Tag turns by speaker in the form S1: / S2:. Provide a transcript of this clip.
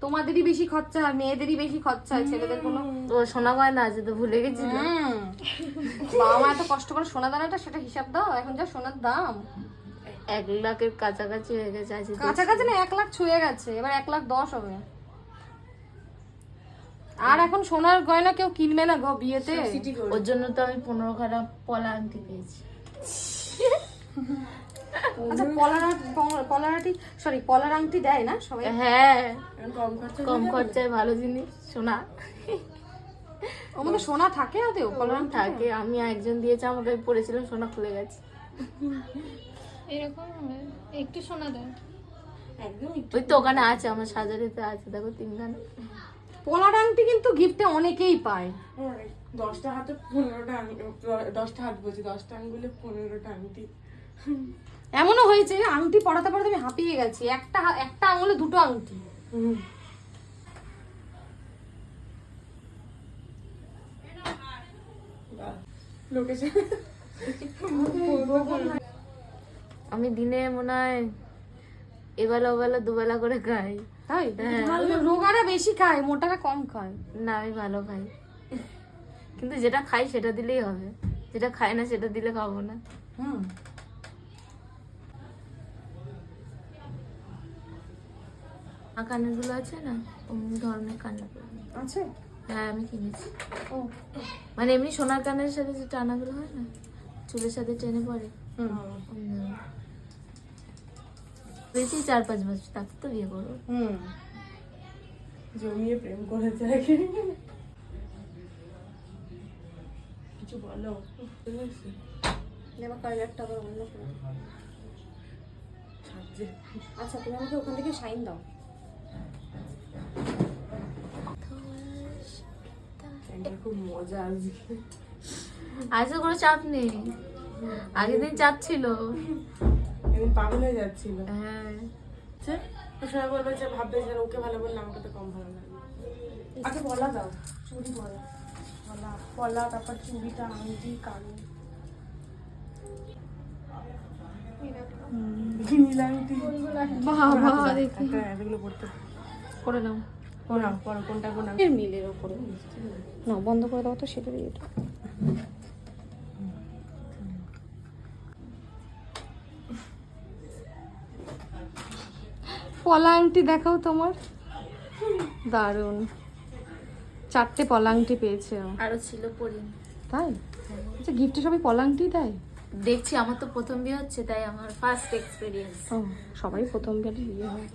S1: তোমাদেরই বেশি খরচা হয়, মেয়েদেরই বেশি খরচা হয়, ছেলেদের কোনো।
S2: ও সোনা গয়না আছে তো ভুলে গেছি।
S1: বাবা মা এত কষ্ট করে সোনা দানাটা সেটা হিসাব দাও, এখন যা সোনার দাম
S2: 1 লাখের কাছাকাছি হয়ে গেছে। আছে
S1: কাছাকাছি না, 1 লাখ ছুঁয়ে গেছে, এবার 1,10,000 হবে। আর এখন সোনার গয়না কেউ কিনবে না গো বিয়েতে।
S2: ওর জন্য তো আমি 15 খানা পলা আংটি পেয়েছি।
S1: আচ্ছা পলার আংটি দেয় না সবাই?
S2: হ্যাঁ, কম খরচায় ভালো জিনিস সোনা।
S1: আমাদের সোনা থাকে আদেও? পলার আংটি
S2: থাকে, আমি একজন দিয়েছে আমাকে, আমি পরেছিলাম সোনা খুলে গেছে।
S3: এরকম একটু শোনা দেয়
S1: একদম।
S2: ওই তো ওখানে আছে, আমার সাজারিতে আছে, দেখো 3 খানা।
S1: পলার আংটি কিন্তু গিফটে অনেকেই পায়।
S4: 10টা হাতে 15টা আংটি, 10টা হাত বলছি, 10টা আঙ্গুলে 15টা আংটি।
S1: এমনও হয়েছে আংটি পরাতে পরাতে আমি হাঁপিয়ে গেছি, একটা আঙুলে 2টো আংটি।
S4: লোকেশন
S2: আমি দিনে মনে হয় এবেলা ওবেলা 2 বেলা করে খাই।
S1: তাই? রোগারা বেশি খায়, মোটারা কম খায়।
S2: না, আমি ভালো খাই, কিন্তু যেটা খাই সেটা দিলেই হবে, যেটা খাই না সেটা দিলে খাবো না। কানের গুলো আছে না, অমনি ধরনের কানের
S1: আছে?
S2: হ্যাঁ, আমি কিনেছি।
S1: ও
S2: মানে এমনি সোনার কানের সাথে যে টানাগুলো হয় না, চুলের সাথে টেনে পড়ে, পেয়েছি 4-5 বছর, তাকে তো বিয়ে করবো।
S4: জমিয়ে প্রেম করেছে। কিছু বলো।
S1: নেবা কালারটা আবার অন্য করে। আচ্ছা তুমি আমাকে ওখান থেকে সাইন দাও।
S4: খুব মজা আজকে।
S2: আজকে কোনো চাপ নেই, আগের দিন চাপ ছিল।
S4: এদিন পাগল হয়ে যাচ্ছিল।
S2: হ্যাঁ,
S4: সবাই বলবে যে ভাববে যে ওকে ভালো বললে আমাকে তো কম ভালো লাগে। আগে বলা দাও, চুড়ি বলা, পলা, তারপর চুড়িটা, আংটি, কানে নীল আংটি।
S1: বাবা দেখি
S4: এগুলো পড়তে
S1: করে নাও।
S4: পড়ো কোনটা কোন
S1: এর মিলের উপরে না, বন্ধ করে দাও তো সেটা দিয়ে। পলা আংটি দেখাও তোমার, দারুণ। 4টে পলা আংটি পেয়েছে ও।
S2: আরো ছিল পরি।
S1: তাই? আচ্ছা গিফটে সবাই পলা আংটি দেয়?
S2: দেখছি, আমার তো প্রথম বিয়ে হচ্ছে, তাই আমার ফার্স্ট এক্সপিরিয়েন্স।
S1: ও সবাই প্রথম বিয়ে হয়।